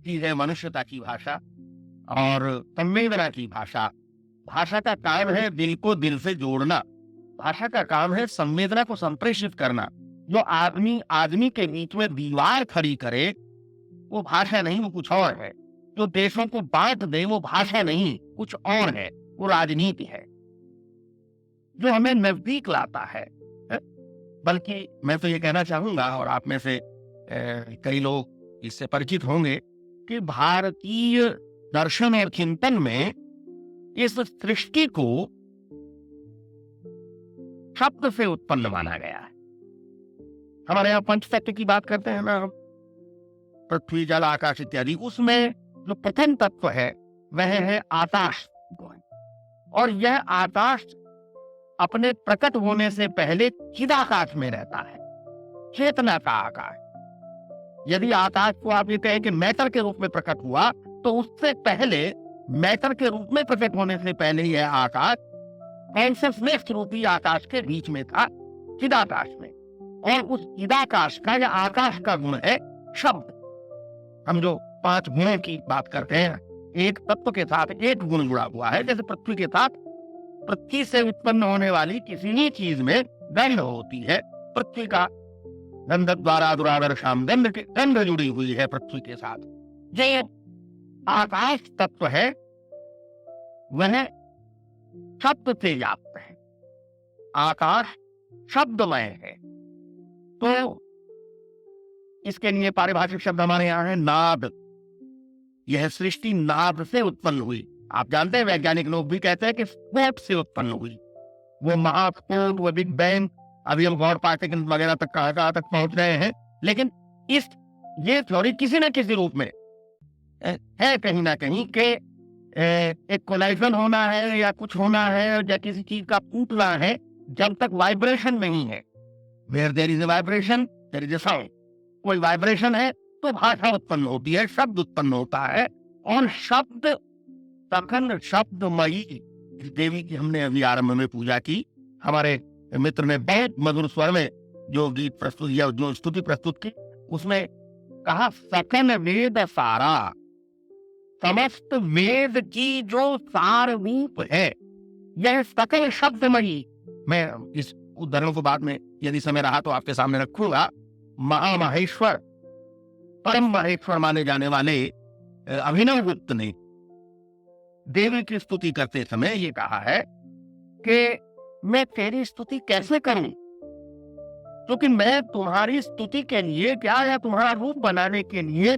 चीज है मनुष्यता की भाषा और संवेदना की भाषा। भाषा का काम है दिल को दिल से जोड़ना। भाषा का काम है संवेदना को संप्रेषित करना। जो आदमी आदमी के बीच में दीवार खड़ी करे वो भाषा नहीं, वो कुछ और है। जो देशों को बांट दे वो भाषा नहीं, कुछ और है, वो राजनीति है। जो हमें नजदीक लाता है, बल्कि मैं तो ये कहना चाहूंगा और आप में से कई लोग इससे परिचित होंगे कि भारतीय दर्शन और चिंतन में इस सृष्टि को शब्द से उत्पन्न माना गया है। हमारे यहाँ पंच तत्व की बात करते हैं ना, पृथ्वी जल आकाश इत्यादि, उसमें जो प्रथम तत्व है वह है आकाश। और यह आकाश अपने प्रकट होने से पहले चिदाकाश में रहता है, चेतना का आकाश। यदि आकाश को आप ये कहें कि मैटर के रूप में प्रकट हुआ, तो उससे पहले मैटर के रूप में प्रकट होने से पहले यह आकाश कॉन्शसनेस रूपी आकाश के बीच में था, चिदाकाश में। और उस चिदाकाश का या आकाश का गुण है शब्द। हम जो 5 गुणों की बात करते हैं, एक तत्व के साथ एक गुण जुड़ा हुआ है। जैसे पृथ्वी के साथ पृथ्वी से उत्पन्न होने वाली किसी भी चीज में गंध होती है। पृथ्वी का गंध द्वारा दुरादर शाम गंध जुड़ी हुई है पृथ्वी के साथ। जो आकाश तत्व है वह शब्द से व्याप्त है। आकाश शब्दमय है। तो इसके लिए पारिभाषिक शब्द हमारे यहाँ है नाद। यह सृष्टि नाद से उत्पन्न हुई। आप जानते हैं वैज्ञानिक लोग भी कहते हैं कि स्फोट से उत्पन्न हुई। वो महास्फोट, वो बिग बैंग, अभी हम गॉड पार्टिकल वगैरह तक कहाँ तक पहुंच रहे हैं। लेकिन ये थ्योरी किसी न किसी रूप में है कहीं ना कहीं के एक कोलाइजन होना है या कुछ होना है या किसी चीज का टूटना है। जब तक वाइब्रेशन नहीं है, where there is a vibration there is a sound. कोई वाइब्रेशन है तो भाषा उत्पन्न होती है, शब्द उत्पन्न होता है। और शब्द तखन शब्दमयी देवी की हमने अभी आरंभ में पूजा की। हमारे मित्र ने बहुत मधुर स्वर में जो गीत प्रस्तुत किया, जो स्तुति प्रस्तुत की, उसमें कहा सकन वेद सारा, समस्त वेद की जो सार रूप है यह सकल शब्दमयी। मैं इस उदाहरण को बाद में यदि समय रहा तो आपके सामने रखूंगा। महामहेश्वर, परम महेश्वर माने जाने वाले अभिनव गुप्त ने देवी की स्तुति करते समय ये कहा है कि मैं तेरी स्तुति कैसे करूं, क्योंकि मैं तुम्हारी स्तुति के लिए क्या या तुम्हारा रूप बनाने के लिए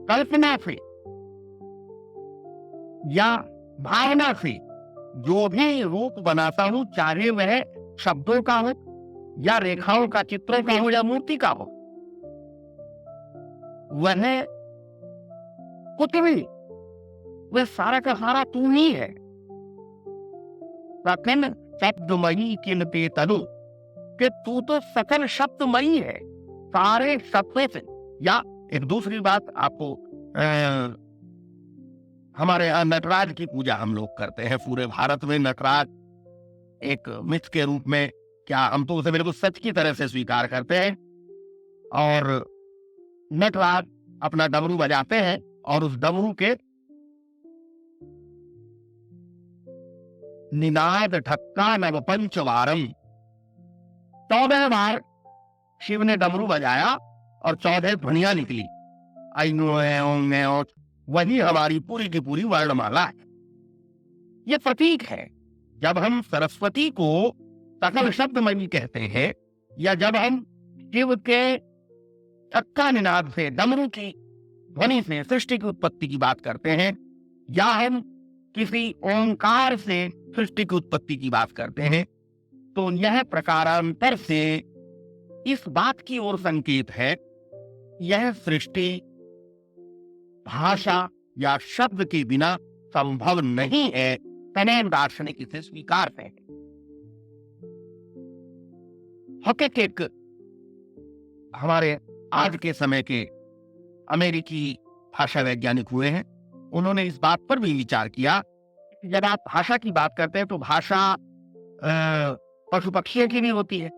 कल्पना से या भावना से जो भी रूप बनाता हूं, चाहे वह शब्दों का हो या रेखाओं का, चित्रों का हो या मूर्ति का हो, वह कुछ भी, वह सारा का सारा तू ही है। सकल शब्दमयी किनते तनु, कि तू तो सकल शब्दमयी है, सारे शब्द से। या एक दूसरी बात आपको, हमारे यहाँ नटराज की पूजा हम लोग करते हैं। पूरे भारत में नटराज एक मिथ के रूप में, क्या हम तो उसे बिल्कुल सच की तरह से स्वीकार करते हैं। और नटराज अपना डमरू बजाते हैं और उस डमरू के निनाद ढक्का नव पंचवारम, 14 बार शिव ने डमरू बजाया और 14 ध्वनियां निकली। वही हमारी पूरी की पूरी वर्णमाला है। ये प्रतीक है। जब हम सरस्वती को सकल शब्दमयी कहते हैं, या जब हम शिव के ढक्का निनाद से, डमरू की ध्वनि से सृष्टि की उत्पत्ति की बात करते हैं, या हम किसी ओंकार से सृष्टि की उत्पत्ति की बात करते हैं, तो यह प्रकारांतर से इस बात की ओर संकेत है, यह सृष्टि भाषा या शब्द के बिना संभव नहीं है। तनेम दार्शनिक इसे स्वीकार है। हॉकेट हमारे आज के समय के अमेरिकी भाषा वैज्ञानिक हुए हैं। उन्होंने इस बात पर भी विचार किया कि जब आप भाषा की बात करते हैं तो भाषा पशु पक्षियों की भी होती है।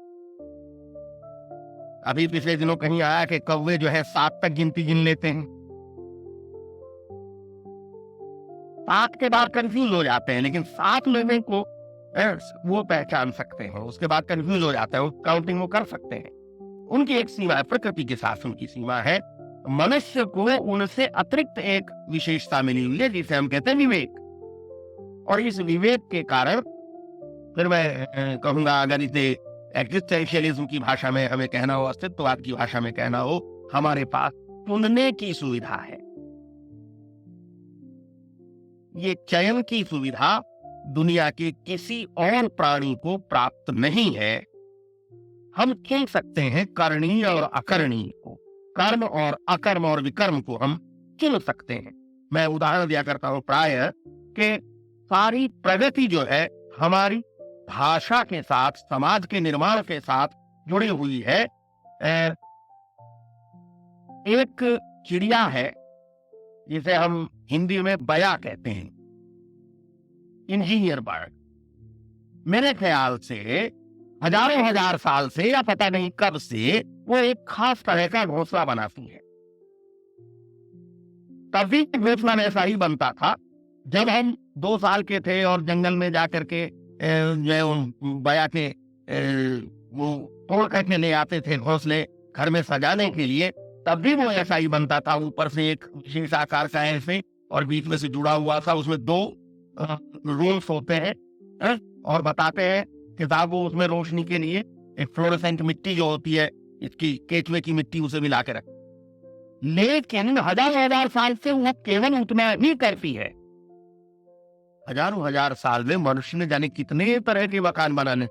अभी पिछले दिनों कहीं आया कि कौवे जो है 7 तक गिनती गिन लेते हैं। सात के बाद कंफ्यूज हो जाते हैं, लेकिन सात लेने को वो पहचान सकते हैं, उसके बाद कंफ्यूज हो जाता है, वो काउंटिंग वो कर सकते हैं। उनकी एक सीमा है, प्रकृति के साथ उनकी सीमा है। मनुष्य को उनसे अतिरिक्त एक विशेषता मिली हुई है जिसे हम कहते हैं विवेक। और इस विवेक के कारण फिर मैं कहूंगा, अगर इसे एग्जिस्टेंशियलिज्म की भाषा में हमें कहना हो, अस्तित्ववाद की भाषा में कहना हो, हमारे पास चुनने की सुविधा है। ये चयन की सुविधा दुनिया के किसी और प्राणी को प्राप्त नहीं है। हम चुन सकते हैं करणीय और अकरणीय को, कर्म और अकर्म और विकर्म को हम चुन सकते हैं। मैं उदाहरण दिया करता हूं प्राय कि सारी प्रगति जो है हमारी भाषा के साथ, समाज के निर्माण के साथ जुड़ी हुई है। एक चिड़िया है जिसे हम हिंदी में बया कहते हैं, इंजीनियर बर्ड। मेरे ख्याल से हजारों हजार साल से या पता नहीं कब से वो एक खास तरह का घोंसला बनाती है। तभी घोंसला ऐसा ही बनता था जब हम 2 साल के थे और जंगल में जाकर के जो बया के वो तोड़ करके ले आते थे घोंसले घर में सजाने के लिए, तब भी वो ऐसा ही बनता था। ऊपर से एक विशेष आकार का ऐसे और बीच में से जुड़ा हुआ था, उसमें 2 रूम्स होते हैं और बताते हैं कि साहब वो उसमें रोशनी के लिए एक फ्लोरोसेंट मिट्टी जो होती है, इसकी केचुए की मिट्टी, उसे मिला के रख। लेकिन हजार साल से वो केवल उतना ही करती है। हजारों हजार साल में मनुष्य ने जाने कितने तरह के मकान बनाने,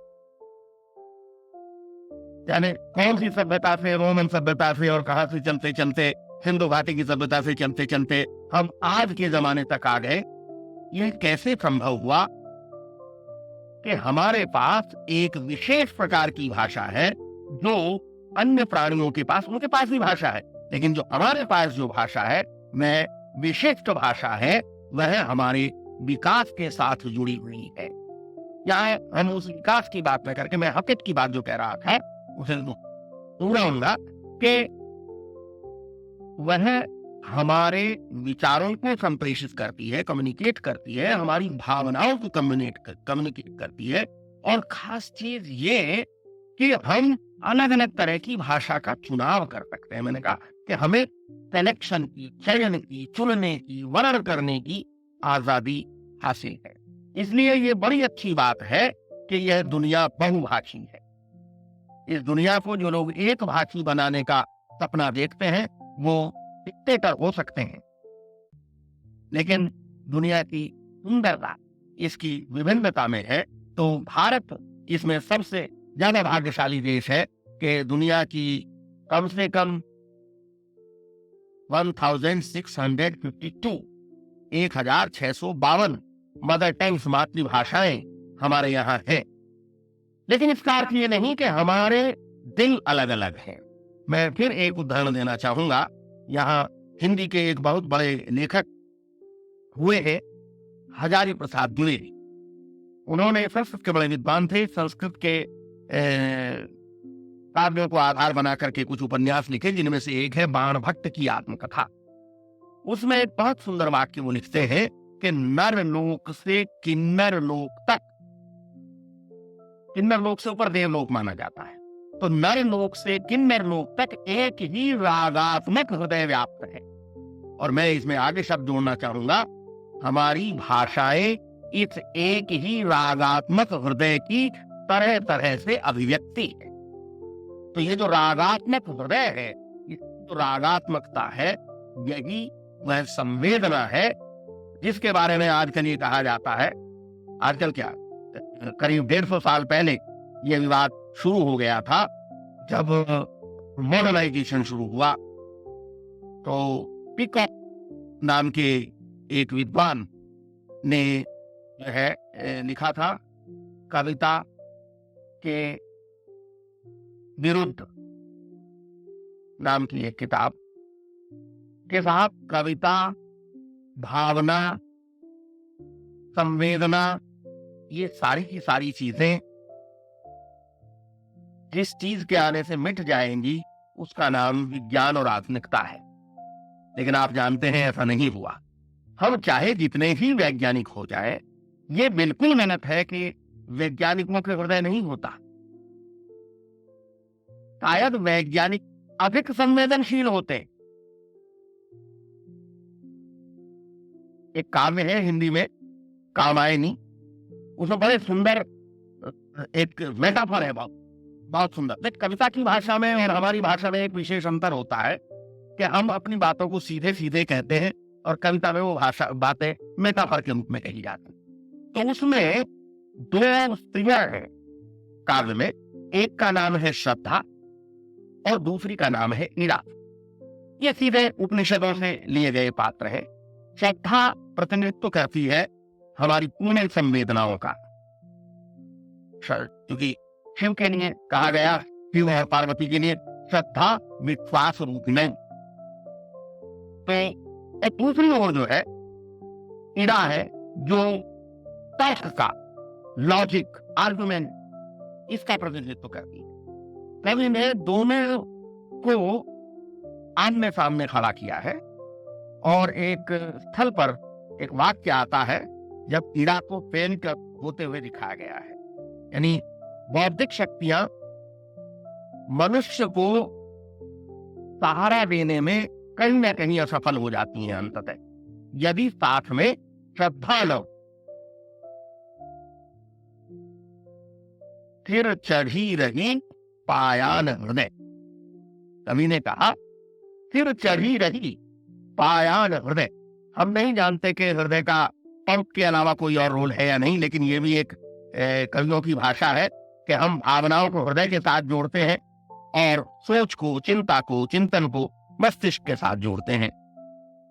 जाने कौन सी सभ्यता से, रोमन सभ्यता से और कहां से चलते चलते हिंदू घाटी की सभ्यता से चलते चलते हम आज के जमाने तक आ गए। ये कैसे संभव हुआ कि हमारे पास एक विशेष प्रकार की भाषा है जो अन्य प्राणियों के पास, उनके पास भी भाषा है, लेकिन जो हमारे पास जो भाषा है वह विशिष्ट भाषा है, वह हमारे विकास के साथ जुड़ी हुई है। यहाँ हम उस विकास की बात न करके मैं हकीकत की बात जो कह रहा था उसे दोहराऊंगा कि वह हमारे विचारों को संप्रेषित करती है, कम्युनिकेट करती है, हमारी भावनाओं को कम्युनिकेट करती है। और खास चीज ये कि हम अलग अलग तरह की भाषा का चुनाव कर सकते हैं। मैंने कहा कि हमें सिलेक्शन की, चयन की, चुनने की, वर्णन करने की आजादी हासिल है। इसलिए ये बड़ी अच्छी बात है कि यह दुनिया बहुभाषी है। इस दुनिया को जो लोग एक भाषी बनाने का सपना देखते हैं वो डिक्टेटर हो सकते हैं, लेकिन दुनिया की सुंदरता इसकी विभिन्नता में है। तो भारत इसमें सबसे ज्यादा भाग्यशाली देश है कि दुनिया की कम से कम 1652 मदर टंग्स, मातृभाषाएं हमारे यहाँ है। लेकिन इसका अर्थ ये नहीं कि हमारे दिल अलग अलग हैं। मैं फिर एक उदाहरण देना चाहूंगा। यहाँ हिंदी के एक बहुत बड़े लेखक हुए हैं हजारी प्रसाद द्विवेदी। उन्होंने संस्कृत के बड़े विद्वान थे। संस्कृत के काव्यों को आधार बना करके कुछ उपन्यास लिखे, जिनमें से एक है बाण भट्ट की आत्मकथा। उसमें एक बहुत सुंदर वाक्य वो लिखते हैं कि नर लोक से किन्नर लोक तक, किन्नर लोक से ऊपर देवलोक माना जाता है, तो नर लोक से किन्नर लोक तक एक ही रागात्मक हृदय व्याप्त है। और मैं इसमें आगे शब्द जोड़ना चाहूंगा, हमारी भाषाएं इस एक ही रागात्मक हृदय की तरह तरह से अभिव्यक्ति है। तो ये जो रागात्मक हृदय है, ये जो रागात्मकता है, यही वह संवेदना है जिसके बारे में आजकल ये कहा जाता है। आजकल क्या, करीब 150 साल पहले ये विवाद शुरू हो गया था जब मॉडर्नाइजेशन शुरू हुआ। तो पिकॉक नाम के एक विद्वान ने जो है लिखा था कविता के विरुद्ध नाम की एक किताब के साथ कविता, भावना, संवेदना, ये सारी की सारी चीजें जिस चीज के आने से मिट जाएंगी उसका नाम विज्ञान और आधुनिकता है। लेकिन आप जानते हैं ऐसा नहीं हुआ। हम चाहे जितने ही वैज्ञानिक हो जाए, ये बिल्कुल गलत है कि वैज्ञानिकों के हृदय नहीं होता। शायद वैज्ञानिक अधिक संवेदनशील होते। एक काव्य है हिंदी में, कामायनी, उसमें बड़े सुंदर एक मेटाफर है, बहुत बहुत सुंदर। देख, कविता की भाषा में और हमारी भाषा में एक विशेष अंतर होता है कि हम अपनी बातों को सीधे सीधे कहते हैं और कविता में वो भाषा बातें मेटाफर के रूप में कही जाती हैं। तो उसमें दो स्त्रियां हैं काव्य में, एक का नाम है श्रद्धा और दूसरी का नाम है ईड़ा। ये सीधे उपनिषदों से लिए गए पात्र है। श्रद्धा प्रतिनिधित्व करती है हमारी पूर्ण संवेदनाओं का, क्योंकि शिव के लिए कहा गया, शिव है पार्वती के लिए श्रद्धा विश्वास रूपिणी। तो एक दूसरी ओर जो है ईड़ा है, जो तर्क का, लॉजिक, आर्गुमेंट, इसका प्रतिनिधित्व करती है। कवि ने दोनों को आमने सामने खड़ा किया है और एक स्थल पर एक वाक्य आता है जब ईड़ा को पेन कर होते हुए दिखाया गया है। यानी बौद्धिक शक्तियां मनुष्य को सहारा देने में कहीं ना कहीं असफल हो जाती हैं अंततः, यदि साथ में श्रद्धा न हो। फिर चढ़ी रही पायान हृदय, कवि ने कहा फिर चढ़ी रही पायान हृदय। हम नहीं जानते कि हृदय का पंख के अलावा कोई और रोल है या नहीं, लेकिन ये भी एक कवियों की भाषा है कि हम भावनाओं को हृदय के साथ जोड़ते हैं और सोच को, चिंता को, चिंतन को मस्तिष्क के साथ जोड़ते हैं।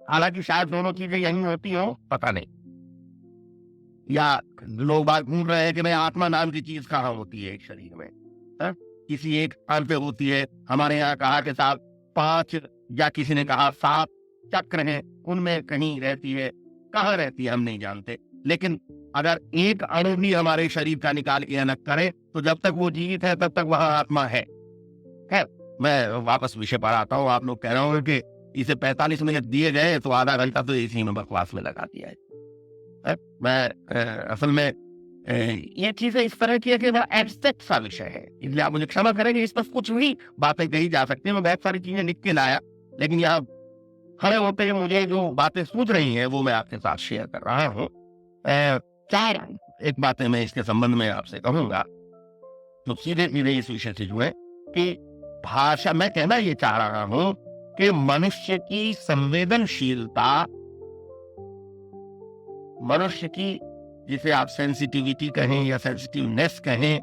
हालांकि शायद दोनों चीजें यही होती हो, पता नहीं, या लोग बात घूम रहे हैं कि मैं आत्मा नाम की चीज कहाँ होती है एक शरीर में, किसी एक स्थान पे होती है। हमारे यहाँ कहा कि साथ 5 या किसी ने कहा 7 चक्र हैं, उनमें कहीं रहती है, कहाँ रहती है हम नहीं जानते। लेकिन अगर एक अणु भी हमारे शरीर का निकाल के अलग करे तो जब तक वो जीवित है तब तक वह आत्मा है। खैर, मैं वापस विषय पर आता हूँ। आप लोग कह रहे होंगे कि इसे 45 मिनट दिए गए तो आधा घंटा तो इसी में बकवास में लगा दिया है। मैं असल में ये चीजें इस तरह की है कि वह एब्स्ट्रैक्ट सा विषय है, इसलिए आप मुझे क्षमा करेंगे, इस पर कुछ भी बातें कही जा सकती है। मैं बहुत सारी चीजें लिख के लाया, लेकिन यहाँ खड़े होते हुए मुझे जो बातें सूझ रही हैं वो मैं आपके साथ शेयर कर रहा हूँ। 4 एक बातें मैं इसके संबंध में आपसे कहूंगा तो सीधे सीधे इस विषय से जुड़े कि भाषा, मैं कहना ये चाह रहा हूं कि मनुष्य की संवेदनशीलता, मनुष्य की जिसे आप सेंसिटिविटी कहें या सेंसिटिवनेस कहें,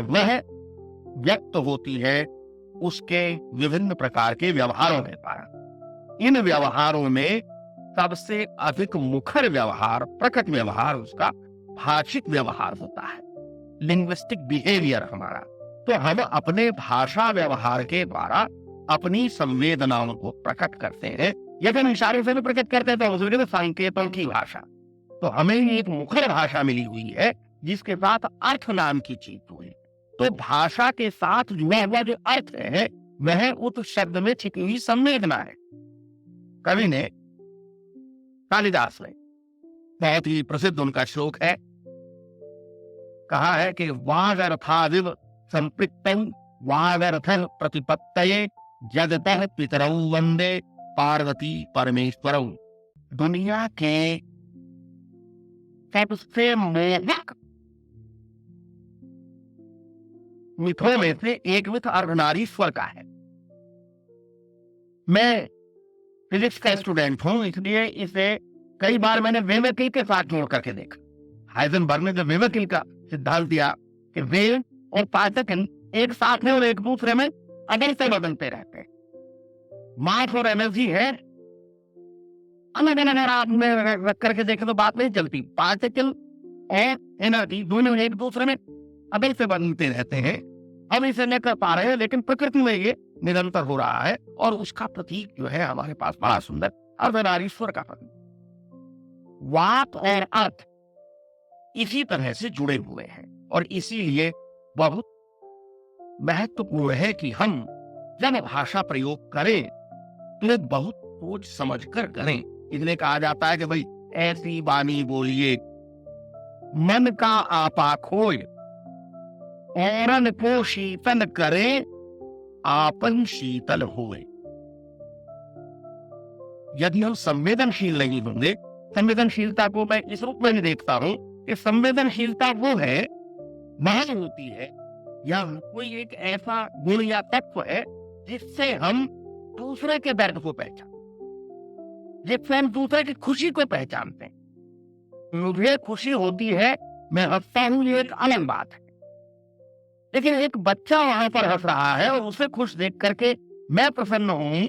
वह व्यक्त होती है उसके विभिन्न प्रकार के व्यवहारों के द्वारा। इन व्यवहारों में सबसे अधिक मुखर व्यवहार, प्रकट व्यवहार उसका भाषिक व्यवहार होता है, लिंग्विस्टिक बिहेवियर हमारा। तो हम अपने भाषा व्यवहार के द्वारा अपनी संवेदनाओं को प्रकट करते हैं। यदि हम इशारे से भी प्रकट करते हैं तो उसमें संकेतों की भाषा। तो हमें एक मुखर भाषा मिली हुई है जिसके साथ अर्थ नाम की चीज हुई। तो भाषा के साथ जुड़ा हुआ जो अर्थ है वह उस शब्द में छिपी हुई संवेदना है। कवि ने, कालिदास ने, बहुत ही प्रसिद्ध उनका श्लोक है, कहा है कि वागर्थादिव संपृक्तं वागर्थं प्रतिपत्तये जगतः पितरौ वंदे पार्वती परमेश्वरौ। दुनिया के सबसे मोहक मिथों में से एक मिथ अर्धनारीश्वर का है। मैं फिजिक्स का स्टूडेंट हूं, इसलिए इसे कई बार मैंने वेवकिल के साथ जोड़ करके देखा। हाइजेनबर्ग ने जब वेवकिल का सिद्धांत दिया कि वेव और पार्टिकल एक साथ है और एक दूसरे में अलग से बदलते रहते हैं, मास और एनर्जी है अलग अलग, आप में रख करके देखें तो बात नहीं चलती। पार्टिकल और एनर्जी दोनों एक दूसरे में अलग से बदलते रहते हैं। हम इसे नहीं कर पा रहे हैं, लेकिन प्रकृति में ये निरंतर हो रहा है और उसका प्रतीक जो है हमारे पास बड़ा सुंदर अर्धनारीश्वर का प्रतीक। वाक और अर्थ इसी तरह से जुड़े हुए हैं और इसीलिए बहुत महत्वपूर्ण है कि हम जब भाषा प्रयोग करें तो बहुत सोच समझ कर करें। इसलिए कहा जाता है कि भाई ऐसी बानी बोलिए मन का आपा खोए, औरन को शीतल करे आपन शीतल होए। यदि हम संवेदनशील नहीं होंगे, संवेदनशीलता को मैं इस रूप में देखता हूं कि संवेदनशीलता वो है, वह होती है या कोई एक ऐसा गुण या तत्व है जिससे हम दूसरे के दर्द को पहचानते, जिससे हम दूसरे की खुशी को पहचानते हैं। मुझे खुशी होती है, मैं हंसता हूं, ये एक अलग बात है। लेकिन एक बच्चा वहां पर हंस रहा है और उसे खुश देख करके मैं प्रसन्न हूं,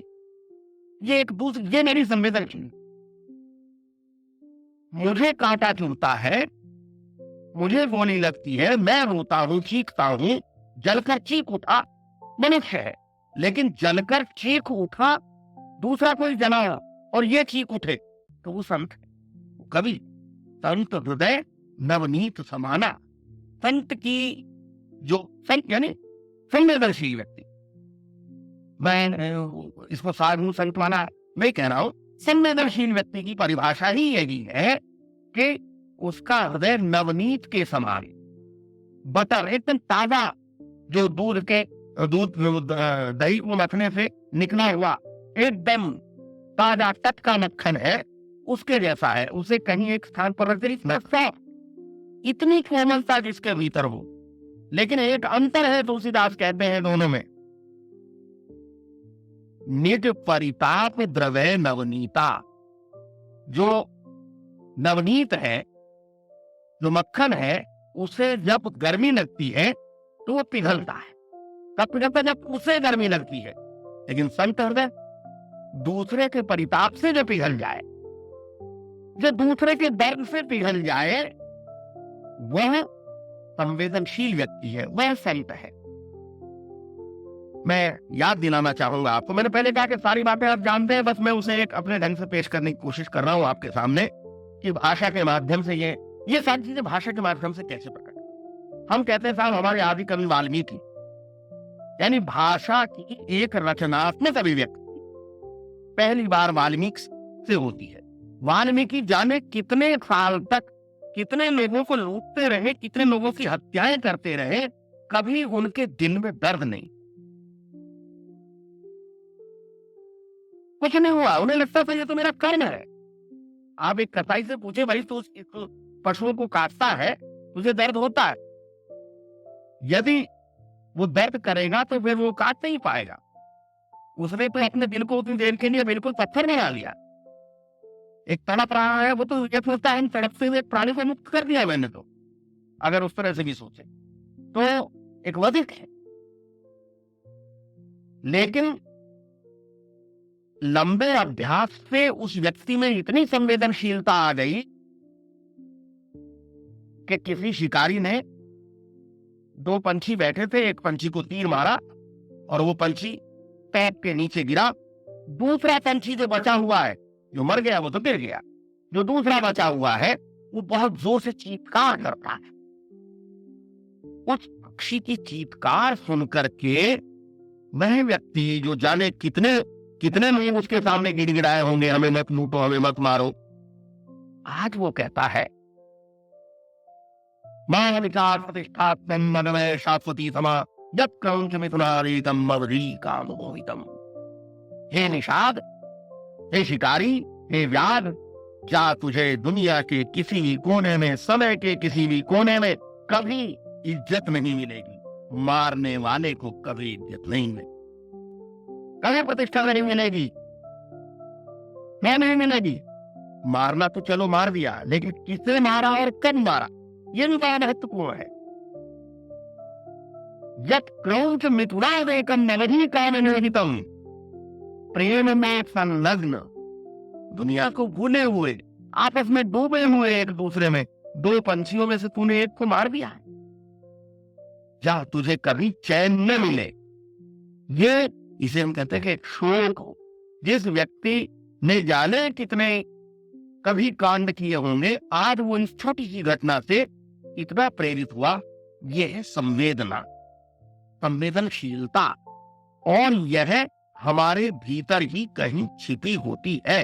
ये एक दूसरी, ये मेरी संवेदनशील। मुझे कांटा चुभता है, मुझे गोली लगती है, मैं रोता हूं, चीखता हूं, जलकर चीख उठा मनुष्य है, लेकिन जलकर चीख उठा दूसरा कोई जना और ये चीख उठे तो वो संत है। कवि संत हृदय नवनीत समाना, संत की जो संत यानी संवेदनशील व्यक्ति, मैं इसको साधु संत माना मैं कह रहा हूं, संवेदनशील व्यक्ति की परिभाषा ही यही है कि उसका हृदय नवनीत के समान, बटर एकदम ताजा, जो दूध दही को मथने से निकला हुआ एकदम ताजा टटका मक्खन है, उसके जैसा है। उसे कहीं एक स्थान पर रख दे, इतनी कोमलता जिसके भीतर हो। लेकिन एक अंतर है, तुलसीदास कहते हैं दोनों में, निज परिताप द्रव्य नवनीता। जो नवनीत है, जो मक्खन है, उसे जब गर्मी लगती है तो वो पिघलता है, तब पिघलता है जब उसे गर्मी लगती है। लेकिन संत हृदय दूसरे के परिताप से जो पिघल जाए, जो दूसरे के दर्द से पिघल जाए, वह संवेदनशील व्यक्ति है, वह संत है। मैं याद दिलाना चाहूंगा आपको, मैंने पहले कहा कि सारी बातें आप जानते हैं, बस मैं उसे एक अपने ढंग से पेश करने की कोशिश कर रहा हूं आपके सामने कि भाषा के माध्यम से ये सारी चीजें भाषा के माध्यम से कैसे प्रकट। हम कहते हैं साहब हमारे आदि कवि वाल्मीकि, यानी भाषा की एक रचनात्मक अभिव्यक्ति पहली बार वाल्मीकि से होती है। वाल्मीकि जाने कितने साल तक कितने लोगों को लूटते रहे, कितने लोगों की हत्याएं करते रहे, कभी उनके दिल में दर्द नहीं, कुछ नहीं हुआ। उन्हें लगता था ये तो मेरा कर्म है। आप एक कसाई से पूछे, भाई तू पशुओं को काटता है, तुझे दर्द होता है? यदि वो दर्द करेगा तो फिर वो काट नहीं पाएगा। उसने तो अपने दिल को उतनी देर के लिए बिल्कुल पत्थर बना लिया। एक तड़प रहा है, वो तो ये सोचता है तड़पते हुए प्राणी को मुक्त कर दिया मैंने तो, अगर उस तरह से भी सोचे तो एक वधिक है। लेकिन लंबे अभ्यास से उस व्यक्ति में इतनी संवेदनशीलता आ गई कि किसी शिकारी ने, दो पंछी बैठे थे, एक पंछी को तीर मारा और वो पंछी पैर के नीचे गिरा। दूसरा पंछी जो बचा हुआ है, जो मर गया वो तो गिर गया, जो दूसरा बचा हुआ है वो बहुत जोर से चीत्कार करता है। उस पक्षी की चीत्कार सुनकर के वह व्यक्ति, जो जाने कितने लोग उसके सामने गिड़गिड़ाए होंगे, हमें मत लूटो, हमें मत मारो, आज वो कहता है मां विकास प्रतिष्ठा मनमय शाश्वती समा जब क्रौंच मिथुनारीतम मवरी काम मोहितम। हे निषाद, हे शिकारी, हे व्याध, क्या तुझे दुनिया के किसी भी कोने में, समय के किसी भी कोने में कभी इज्जत नहीं मिलेगी? मारने वाले को कभी इज्जत नहीं मिलेगी, कभी प्रतिष्ठा नहीं मिलेगी, मैं नहीं मिलेगी। मारना तो चलो मार दिया, लेकिन किसने मारा और कब मारा, ये भी बड़ा महत्वपूर्ण है। यत् क्रौंच मिथुनादेकम नवधि कामनिहितम, प्रेम में संलग्न, दुनिया को भूले हुए, आपस में डूबे हुए एक दूसरे में, दो पंछियों में से तूने एक को मार दिया है, जा तुझे कभी चैन न मिले। ये इसे हम कहते हैं कि शोक हो। जिस व्यक्ति ने जाने कितने कभी कांड किए होंगे, आज वो इस छोटी सी घटना से इतना प्रेरित हुआ। ये है संवेदना, संवेदनशीलता, और यह हमारे भीतर ही कहीं छिपी होती है।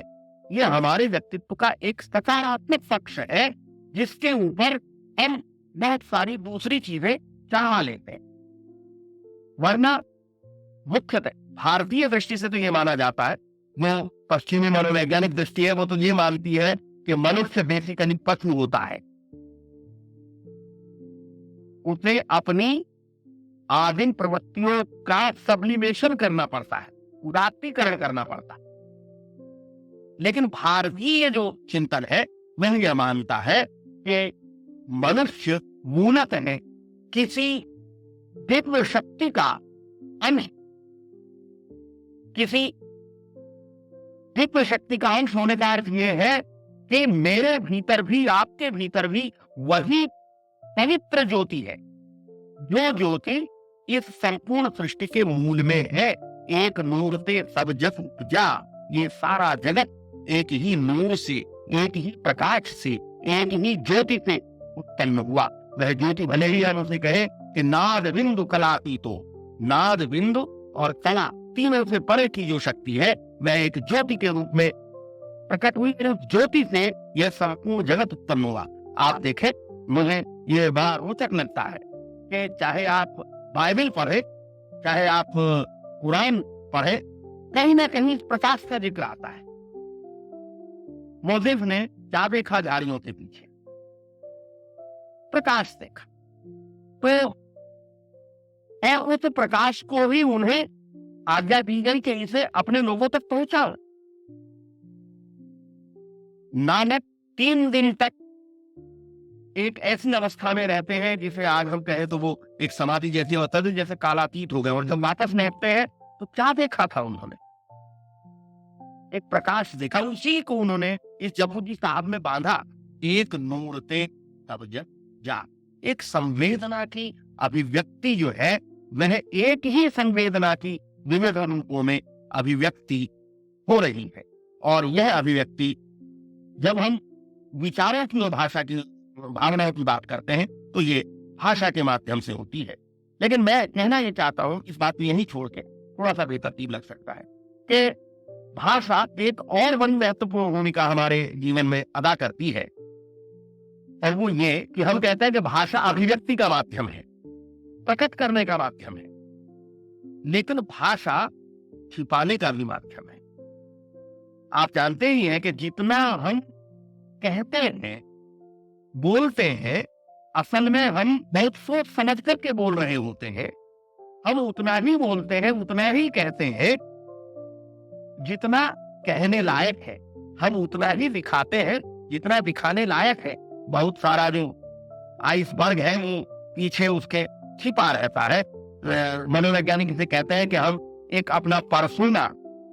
ये हमारे व्यक्तित्व का एक सकारात्मक पक्ष है, जिसके ऊपर हम बहुत सारी दूसरी चीजें चाह लेते हैं। वरना मुख्यतः भारतीय दृष्टि से तो ये माना जाता है, वो पश्चिमी मनोवैज्ञानिक दृष्टि है, वो तो ये मानती है कि मनुष्य बेसिकली पशु होता है। उसे अपनी आदिम प्रवृत्तियों का सब्लिमेशन करना पड़ता है, उदात्तीकरण करना पड़ता है। लेकिन भारतीय जो चिंतन है वह यह मानता है कि मनुष्य मूलतः किसी दिव्य शक्ति का अंश, किसी दिव्य शक्ति का अंश होने का अर्थ यह है कि मेरे भीतर भी, आपके भीतर भी वही पवित्र ज्योति है, जो ज्योति इस संपूर्ण सृष्टि के मूल में है। एक नूर से सब जस उपजा, ये सारा जगत एक ही नूर से, एक ही प्रकाश से, एक ही ज्योति से उत्पन्न हुआ। वह ज्योति भले ही हम उसे कहे कि नाद बिंदु कलातीतो, नाद बिंदु और कला तीनों से परे की जो शक्ति है वह एक ज्योति के रूप में प्रकट हुई। उस ज्योति से यह संपूर्ण जगत उत्पन्न हुआ। आप देखें, मुझे ये बड़ा रोचक लगता है कि चाहे आप बाइबल पढ़े, चाहे आप कुरान पढ़े, कहीं ना कहीं इस प्रकाश का जिक्र आता है। मोसेस ने क्या देखा झाड़ियों के पीछे? प्रकाश देखा। तो उस प्रकाश को भी उन्हें आज्ञा दी गई कि इसे अपने लोगों तक पहुंचाओ। नानक 3 दिन तक एक ऐसी अवस्था में रहते हैं जिसे आज हम कहें तो वो एक समाधि जैसी अवस्था थी, जैसे कालातीत हो गए। और जब वापस लौटते हैं तो क्या देखा था उन्होंने? एक प्रकाश देखा। उसी को उन्होंने इस जपूजी साहब में बांधा। एक नूर ते तब जग जा। एक संवेदना की अभिव्यक्ति जो है वह एक ही संवेदना की विविध रूपों में अभिव्यक्ति हो रही है। और यह अभिव्यक्ति जब हम विचारों की और भाषा की, भावनाओं की बात करते हैं तो ये भाषा के माध्यम से होती है। लेकिन मैं कहना ये चाहता हूं, इस बात को यही छोड़ के थोड़ा सा बेतरतीब लग सकता है, कि भाषा एक और बड़ी महत्वपूर्ण भूमिका हमारे जीवन में अदा करती है। और वो ये कि हम कहते हैं कि भाषा अभिव्यक्ति का माध्यम है, प्रकट करने का माध्यम है, लेकिन भाषा छिपाने का भी माध्यम है। आप जानते ही हैं कि जितना हम कहते हैं, बोलते हैं, असल में हम बहुत सोच समझ करके बोल रहे होते हैं। हम उतना ही बोलते हैं, उतना ही कहते हैं जितना कहने लायक है। हम उतना ही दिखाते हैं जितना दिखाने लायक है। बहुत सारा जो आइसबर्ग है वो पीछे उसके छिपा रहता है। मनोवैज्ञानिक इसे कहते हैं कि हम एक अपना पर्सोना,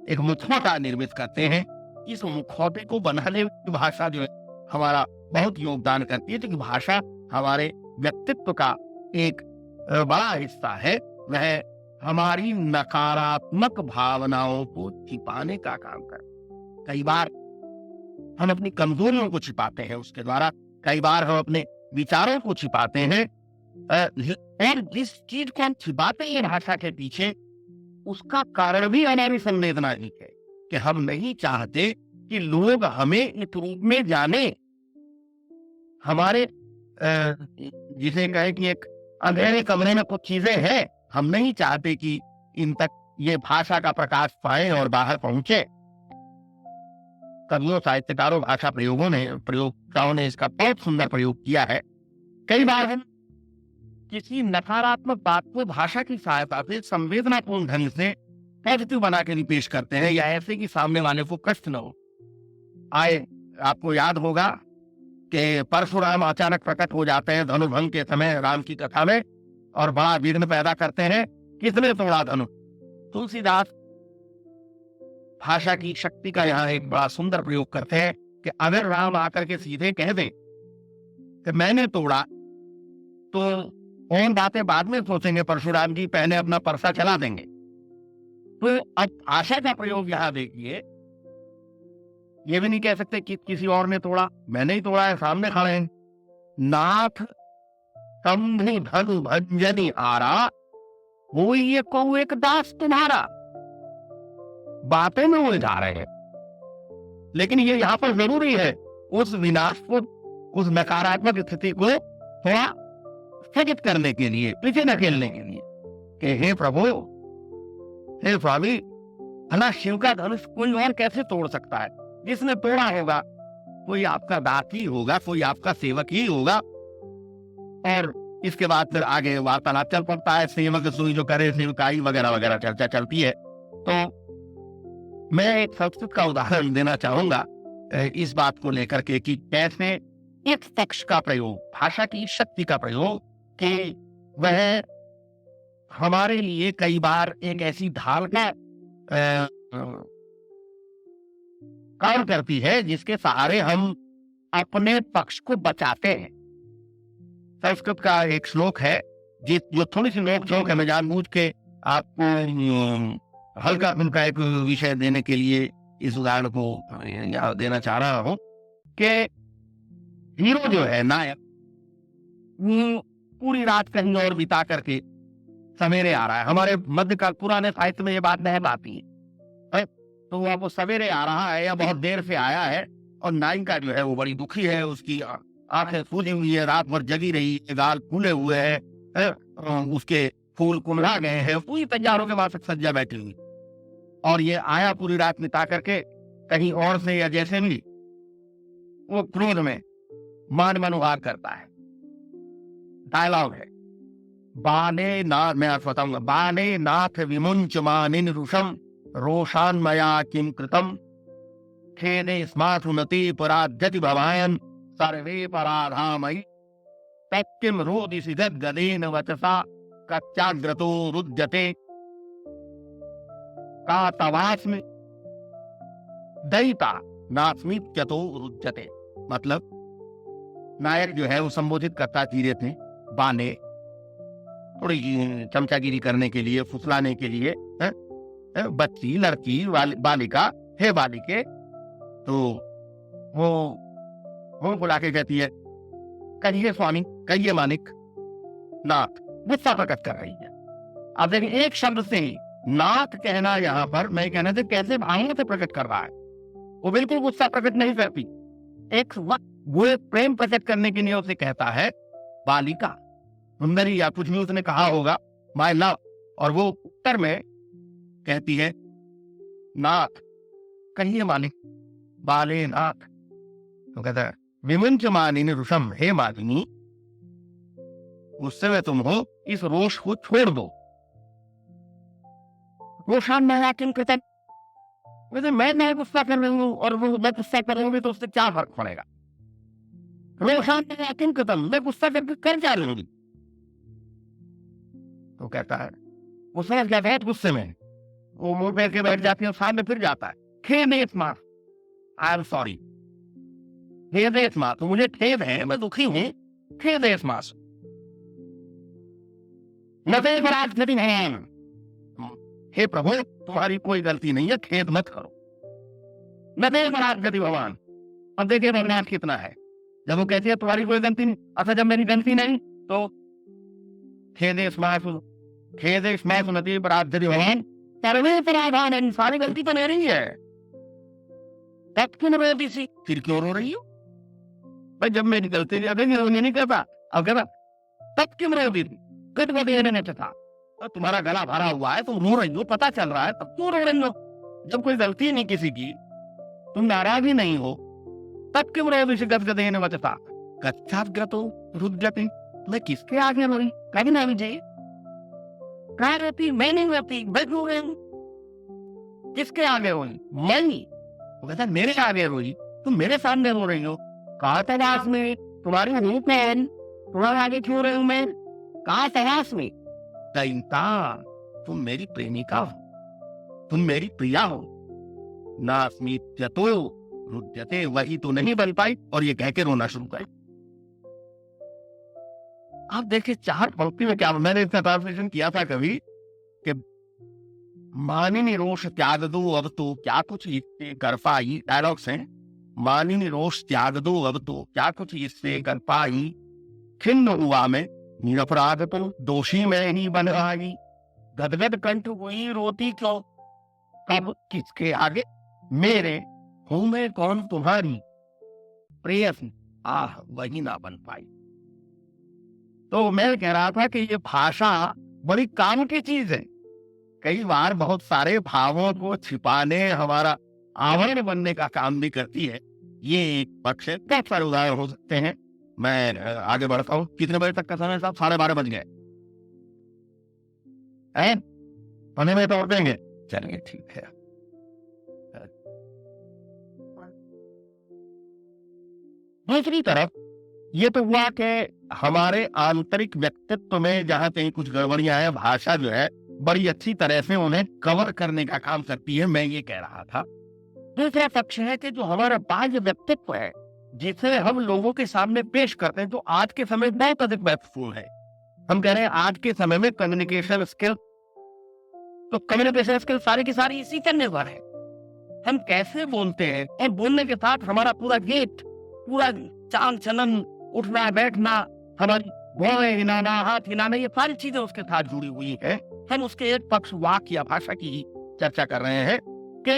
एक मुखौटा निर्मित करते हैं। इस मुखौटे को बनाने में भाषा जो है हमारा बहुत योगदान करती है। क्योंकि भाषा हमारे व्यक्तित्व का एक बड़ा हिस्सा है। वह हमारी नकारात्मक भावनाओं को छिपाने का काम करती है। कई बार हम अपनी कमजोरियों को छिपाते हैं उसके द्वारा, कई बार हम अपने विचारों को छिपाते हैं। और जिस चीज को हम छिपाते हैं भाषा के पीछे, उसका कारण भी हमारी संवेदना ही है कि हम नहीं चाहते कि लोग हमें इस रूप में जाने। हमारे जिसे कहे कि एक अंधेरे कमरे में कुछ चीजें हैं, हम नहीं चाहते कि इन तक ये भाषा का प्रकाश पाए और बाहर पहुंचे। कवियों, साहित्यकारों, भाषा प्रयोगताओं ने इसका बहुत सुंदर प्रयोग किया है। कई बार हम किसी नकारात्मक बात को भाषा की सहायता से संवेदनापूर्ण ढंग से पॉजिटिव बना के पेश करते हैं, या ऐसे कि सामने वाले को कष्ट न हो। आपको याद होगा कि परशुराम अचानक प्रकट हो जाते हैं धनुर्भंग के समय राम की कथा में, और बड़ा विघ्न पैदा करते हैं। किसने तोड़ा धनुष? तुलसीदास भाषा की शक्ति का यहाँ एक बड़ा सुंदर प्रयोग करते हैं कि अगर राम आकर के सीधे कह दें कि मैंने तोड़ा, तो और बातें बाद में सोचेंगे परशुराम जी, पहले अपना परसा चला देंगे। तो अब भाषा का प्रयोग यहाँ देखिए। ये भी नहीं कह सकते कि किसी और ने तोड़ा, मैंने ही तोड़ा है, सामने खड़े हैं। नाथ तम्भु धनु भंजनी आरा, वो ये कहूँ एक दास तुम्हारा। बातें में उलझा रहे हैं, लेकिन ये यहाँ पर जरूरी है उस विनाश को, उस नकारात्मक स्थिति को थोड़ा स्थगित करने के लिए, पीछे धकेलने के लिए कि हे प्रभु, हे स्वामी, भला शिव का धनुष कोई और कैसे तोड़ सकता है? जिसने तोड़ा होगा कोई आपका दास ही होगा, कोई आपका सेवक ही होगा। और इसके बाद फिर आगे वार्तालाप चल पड़ता है, सेवक सुई जो करे सेवकाई वगैरह वगैरह चर्चा चलती है। तो मैं एक संस्कृत का उदाहरण देना चाहूंगा इस बात को लेकर के कि कैसे इस पक्ष का प्रयोग, भाषा की शक्ति का प्रयोग, कि वह हमारे लिए कई बार एक ऐसी ढाल का काम करती है जिसके सहारे हम अपने पक्ष को बचाते हैं। संस्कृत का एक श्लोक है जो थोड़ी सी नोक झोंक है, मैं जानबूझ के आपको हल्का फुल्का एक विषय देने के लिए इस उदाहरण को देना चाह रहा हूं कि हीरो जो है, नायक, वो पूरी रात कहीं और बिता करके सवेरे आ रहा है। हमारे मध्यकाल पुराने साहित्य में ये बात नहीं आती है, तो वो सवेरे आ रहा है या बहुत देर से आया है, और नायिका जो है वो बड़ी दुखी है, उसकी आंखें सूजी हुई है, रात भर जगी रही है, गाल फूले हुए है, उसके फूल कुमला गए हैं, पूरी तैयारों के बाद सज्जा बैठी हुई, और ये आया पूरी रात बिता करके कहीं और से या जैसे भी, वो क्रोध में मान मनोहार करता है। डायलॉग है, बाने नाथ, मैं आपको बताऊंगा, बाने नाथ विमुंच मानिन रुषम रोषान मया किम कृतम खेने स्माथुनति पराध्यति भवायन सर्वे पराधामयि तत्किम रोदिसि गदेन वचसा कच्चाग्रतो रुद्यते का तवास्मि दयिता नास्मित्यतो रुद्यते। मतलब नायक जो है वो संबोधित करता धीरे थे बाने, थोड़ी चमचागिरी करने के लिए, फुसलाने के लिए, बच्ची, लड़की, बालिका, हे बालिके, तो वो बुला के कहती है, कहिए स्वामी, कहिए मानिक। नाथ गुस्सा प्रकट कर रही है। अब देखिए, एक शब्द से नाथ कहना यहाँ पर मैं कहने से कैसे भावना से प्रकट कर रहा है। वो बिल्कुल गुस्सा प्रकट नहीं करती, एक वो प्रेम प्रकट करने के लिए उसे कहता है बालिका, सुंदरी, या कुछ भी उसने कहा होगा, माय लव, और वो उत्तर में कहती है नाथ, कहिए मालिक, बाले नाथ। तो कहता है विमुंच मानिनी रुषम, हे मालिनी, उस समय तुम हो, इस रोष को छोड़ दो। रोषान मैं किम कृतन, वैसे मैं गुस्सा कर रही हूँ और वो मैं गुस्सा कर रही हूँ, तो उससे क्या फर्क पड़ेगा? रोषान मैं किम कृतन, मैं गुस्सा करके कर जा रही हूँ। तो कहता है, वो समझ गया है गुस्से में, वो मुंह फेर के बैठ जाती है और सामने फिर जाता है, खेद स्मार्ट, आई एम सॉरी, खेद स्मार्ट, तो मुझे खेद है, मैं दुखी हूँ, खेद स्मार्ट, नते बरात नहीं है, हे प्रभु तुम्हारी कोई गलती नहीं है, खेद मत करो। नते बरात गति भगवान। अब देखिए भगवान कितना है, जब वो कहती है तुम्हारी कोई गलती नहीं, अच्छा जब मेरी गलती नहीं तो खेद स्मार्ट, खेद स्मार्ट नती बरात गति भगवान, सर्वे पराधान, सारी गलती तो मेरी है, तब क्यों रोती सी, फिर क्यों रो रही हो भाई? जब मेरी गलती नहीं करता, अब कहता तब क्यों रोती थी, कट देने था, तो तुम्हारा गला भरा हुआ है, तुम रो रही हो, पता चल रहा है, तब क्यों रो रही हो? जब कोई गलती नहीं किसी की, तुम नाराज ही नहीं हो, तब क्यों रहे इसे गदगदे ने बचता कच्चाग्रतो रुद्यते। मैं किसके आगे रोई? कभी ना विजय कहा रहती, मैं नहीं रहती, मैं रो रही हूँ। किसके आगे रोई? मैं नहीं। वो कहता मेरे आगे रोई, तुम मेरे सामने रो रही हो। कहा तलाश में तुम्हारी रूप है, तुम्हारे आगे क्यों रही हूँ मैं? कहा तलाश में दैता, तुम मेरी प्रेमिका हो, तुम मेरी प्रिया हो, नास्मित्यतो रुद्यते, वही तो नहीं बन पाई, और ये कह के रोना शुरू कर। आप देखिए चार पंक्ति में क्या, मैंने इसका ट्रांसलेशन किया था कभी कि मानिनी रोष त्याग दो अब तो क्या कुछ इससे कर पाई, डायलॉग्स हैं, मानिनी रोष त्याग दो अब तो क्या कुछ इससे कर पाई, खिन्न हुआ मैं निरपराध तो दोषी मैं ही बन आई, गदगद कंठ हुई रोती क्यों, कब किसके आगे, मेरे हूं मैं कौन तुम्हारी प्रेयसी, आह वही ना बन पाई। तो मैं कह रहा था कि ये भाषा बड़ी काम की चीज है। कई बार बहुत सारे भावों को छिपाने, हमारा आवरण बनने का काम भी करती है। ये एक पक्ष है, बहुत सारे उदाहरण हो सकते हैं। मैं आगे बढ़ता हूँ। कितने बजे तक का समय साहब? 12:30 बज गए हैं? पढ़ने में तो देंगे, चलिए ठीक है। दूसरी तरफ ये तो हुआ कि हमारे आंतरिक व्यक्तित्व में जहां कहीं कुछ गड़बड़ियां हैं, भाषा जो है बड़ी अच्छी तरह से उन्हें कवर करने का काम करती है, मैं ये कह रहा था। दूसरा पक्ष है कि जो हमारा बाह्य व्यक्तित्व है, जिसे हम लोगों के सामने पेश करते हैं, जो आज के समय में बहुत अधिक महत्वपूर्ण है। हम कह रहे हैं आज के समय में कम्युनिकेशन स्किल, तो कम्युनिकेशन स्किल सारी की सारी इसी पर निर्भर है। हम कैसे बोलते हैं और बोलने के साथ हमारा पूरा गेट, पूरा चाल चलन, उठना बैठना, हमारी भौहें हिलाना, हाथ हिलाना, ये सारी चीजें उसके साथ जुड़ी हुई है। हम उसके एक पक्ष वाक्य या भाषा की ही चर्चा कर रहे हैं कि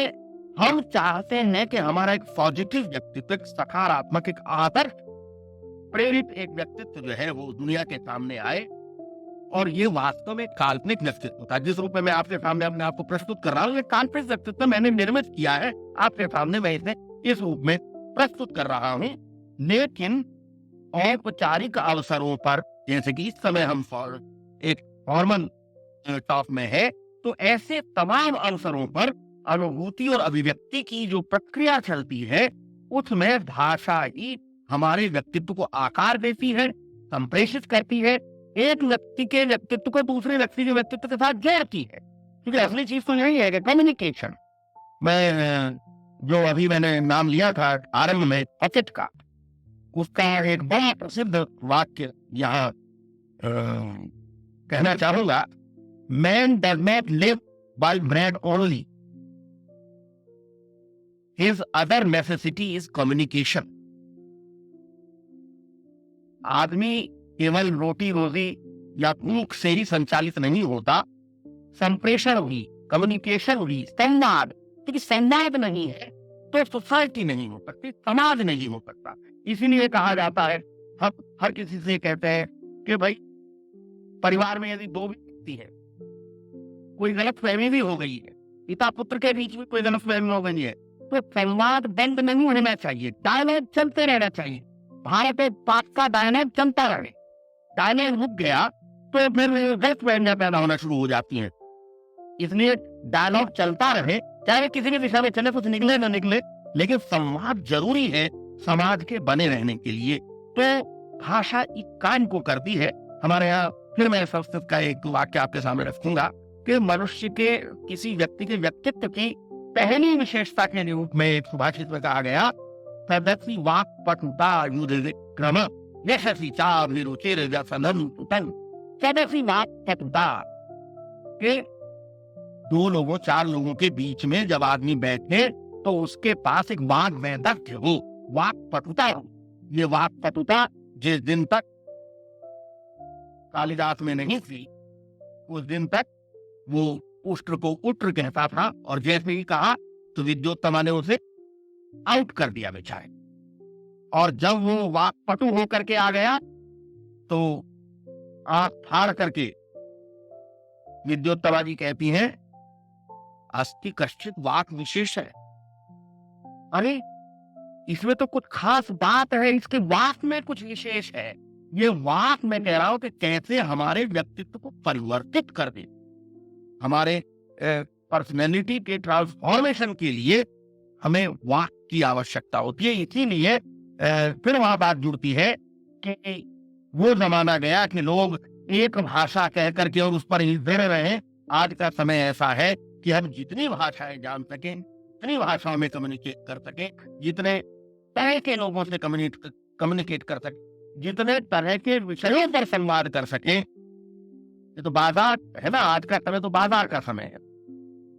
हम चाहते हैं कि हमारा एक पॉजिटिव व्यक्तित्व, एक सकारात्मक, एक आदर्श प्रेरित एक व्यक्तित्व जो है वो दुनिया के सामने आए। और ये वास्तव में काल्पनिक व्यक्तित्व था। जिस रूप में मैं आपके सामने अपने आप को प्रस्तुत कर रहा हूँ, ये काल्पनिक व्यक्तित्व मैंने निर्मित किया है आपके सामने, मैं इसे इस रूप में प्रस्तुत कर रहा हूँ। लेकिन औपचारिक अवसरों पर, जैसे कि इस समय हम एक फॉर्मल टॉक में है, तो ऐसे तमाम अवसरों पर अनुभूति और अभिव्यक्ति की जो प्रक्रिया चलती है, उसमें भाषा ही हमारे व्यक्तित्व को आकार देती है, संप्रेषित करती है, एक व्यक्ति के व्यक्तित्व को दूसरे व्यक्ति के व्यक्तित्व के साथ जोड़ती है। क्योंकि असली चीज तो यही है कि कम्युनिकेशन। मैं जो अभी मैंने नाम लिया था आरंभ में हैकेट का, उसका एक बड़ा प्रसिद्ध वाक्य यहाँ कहना चाहूंगा, man does not live by bread only, his other necessity is communication. आदमी केवल रोटी रोजी या भूख से ही संचालित नहीं होता, संप्रेषण भी, कम्युनिकेशन भी, संवाद। क्योंकि संवाद नहीं है तो सोसाइटी नहीं हो सकती, समाज नहीं हो सकता। इसीलिए कहा जाता है, हम हर किसी से कहते हैं कि भाई परिवार में यदि दो व्यक्ति है, कोई गलतफहमी भी हो गई है, पिता पुत्र के बीच में कोई गलतफहमी हो गई है, तो संवाद बंद नहीं होना चाहिए, डायलॉग चलते रहना चाहिए। भारत में पाक का डायलॉग चलता रहे, डायलॉग रुक गया तो फिर गलतफहमियां पैदा होना शुरू हो जाती हैं। इसलिए डायलॉग चलता रहे, चाहे किसी भी दिशा में चले, कुछ निकले न निकले, लेकिन संवाद जरूरी है समाज के बने रहने के लिए। तो भाषा इस काम को करती है। हमारे यहाँ फिर मैं संस्कृत का एक वाक्य आपके सामने रखूंगा कि मनुष्य के किसी व्यक्ति के व्यक्तित्व की पहली विशेषता के रूप में एक सुभाषित में कहा गया, सदस्सी वाक पटुता युधिक क्रम यशस्वी चाभिरुचिर व्यसनम तुतन। सदस्सी वाक पटुता के दो लोगों, चार लोगों के बीच में जब आदमी बैठे तो उसके पास एक वाक वैदग्ध्य हो, वाक पटुता हो। ये वाक पटुता जिस दिन तक कालिदास में नहीं थी, उस दिन तक वो उष्ट्र को उष्ट्र कहता था, और जैसे ही कहा तो विद्योत्तमा ने उसे आउट कर दिया बेचारे। और जब वो वाक पटु होकर के आ गया तो आंख फाड़ करके विद्योत्तमा जी कहती हैं, अस्ति कश्चित वाक विशेष है। अरे इसमें तो कुछ खास बात है, इसके वाक में कुछ विशेष है। ये वाक मैं कह रहा हूं कि कैसे हमारे व्यक्तित्व को परिवर्तित कर दे, हमारे पर्सनैलिटी के ट्रांसफॉर्मेशन के लिए हमें वाक की आवश्यकता होती है। इसीलिए फिर वहां बात जुड़ती है कि वो जमाना गया कि लोग एक भाषा कह करके और उस पर निर्भर रहे। आज का समय ऐसा है कि हम जितनी भाषाएं जान सकें, जितनी भाषाओं में कम्युनिकेट कर सकें, जितने तरह के लोगों से कम्युनिकेट कर सकें, जितने तरह के विषयों पर संवाद कर सकें। ये तो बाजार है ना, आज का समय तो बाजार का समय है।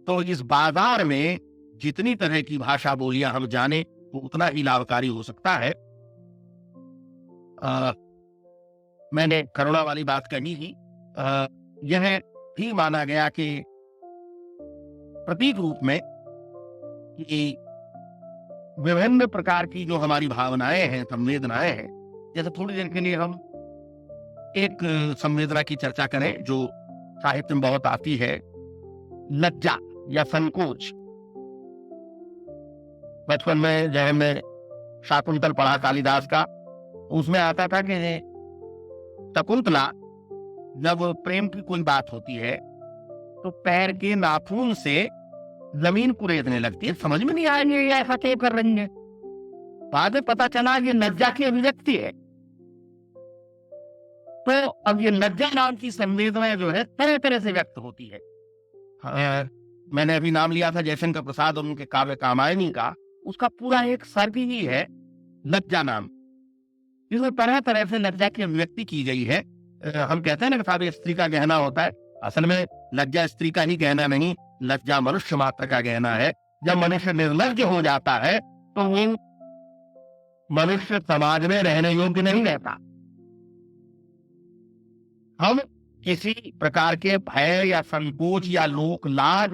तो इस बाजार में जितनी तरह की भाषा बोलियां हम जाने तो उतना ही लाभकारी हो सकता है। मैंने करुणा वाली बात कही थी। यह भी माना गया कि प्रतीक रूप में कि विभिन्न प्रकार की जो हमारी भावनाएं हैं, संवेदनाएं हैं, जैसे थोड़ी देर के लिए हम एक संवेदना की चर्चा करें जो साहित्य में बहुत आती है, लज्जा या संकोच। बचपन में जब हमने शाकुंतल पढ़ा कालिदास का, उसमें आता था कि शकुंतला जब प्रेम की कोई बात होती है तो पैर के नाखून से जमीन कुरेदने लगती है। समझ में नहीं आएंगे ये ऐसा क्यों कर रही है। बाद में पता चला ये लज्जा की अभिव्यक्ति है। तो अब ये लज्जा नाम की संवेदना जो है तरह तरह से व्यक्त होती है। मैंने अभी नाम लिया था जयशंकर प्रसाद और उनके काव्य कामायनी का, उसका पूरा एक सर्ग ही है लज्जा नाम, जिसमें तरह तरह से लज्जा की अभिव्यक्ति की गई है। हम कहते हैं ना कि स्त्री का गहना होता है, असल में लज्जा स्त्री का ही गहना नहीं, लज्जा मनुष्य मात्र का गहना है। जब मनुष्य निर्लज्ज हो जाता है तो वो मनुष्य समाज में रहने योग्य नहीं रहता। हम किसी प्रकार के भय या संकोच या लोक लाज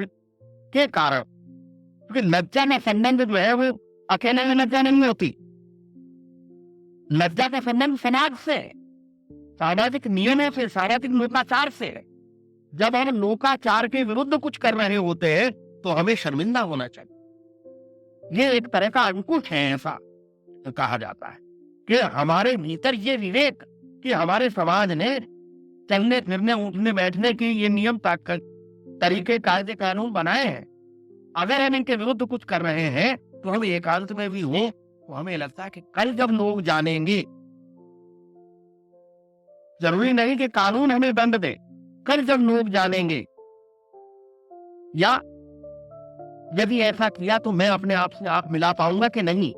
के कारण, क्योंकि लज्जा में संबंध जो है वो अकेले में लज्जा नहीं होती। लज्जा का संबंध समाज से, सामाजिक नियमों से, सामाजिक लोकाचार से। जब हम लोकाचार के विरुद्ध कुछ कर रहे होते हैं तो हमें शर्मिंदा होना चाहिए। ये एक तरह का अंकुश है, ऐसा कहा जाता है कि हमारे भीतर ये विवेक कि हमारे समाज ने चलने फिरने उठने बैठने के ये नियम तरीके कायदे कानून बनाए हैं, अगर हम इनके विरुद्ध कुछ कर रहे हैं तो हम एकांत में भी हो तो हमें लगता है कि कल जब लोग जानेंगे, जरूरी नहीं कि कानून हमें दंड दे, कल जब लोग जानेंगे या यदि ऐसा किया तो मैं अपने आप से आंख मिला पाऊंगा कि नहीं।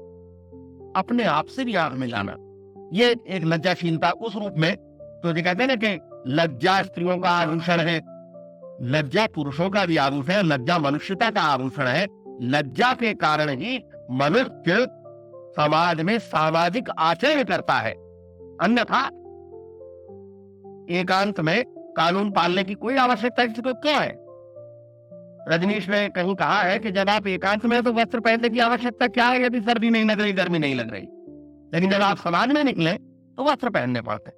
अपने आप से भी आंख मिलाना, ये एक लज्जाशीलता उस रूप में, तो जो कहते हैं ना कि लज्जा स्त्रियों का आभूषण है, लज्जा पुरुषों का भी आभूषण है, लज्जा मनुष्यता का आभूषण है। लज्जा के कारण ही मनुष्य समाज में सामाजिक आचरण करता है, अन्यथा एकांत में कानून पालने की कोई आवश्यकता किसी को क्या है। रजनीश ने कहीं कहा है कि जब आप एकांत में तो वस्त्र पहनने की आवश्यकता क्या है यदि सर्दी नहीं लग रही, गर्मी नहीं लग रही, लेकिन जब आप समाज में निकले तो वस्त्र पहनने पड़ते।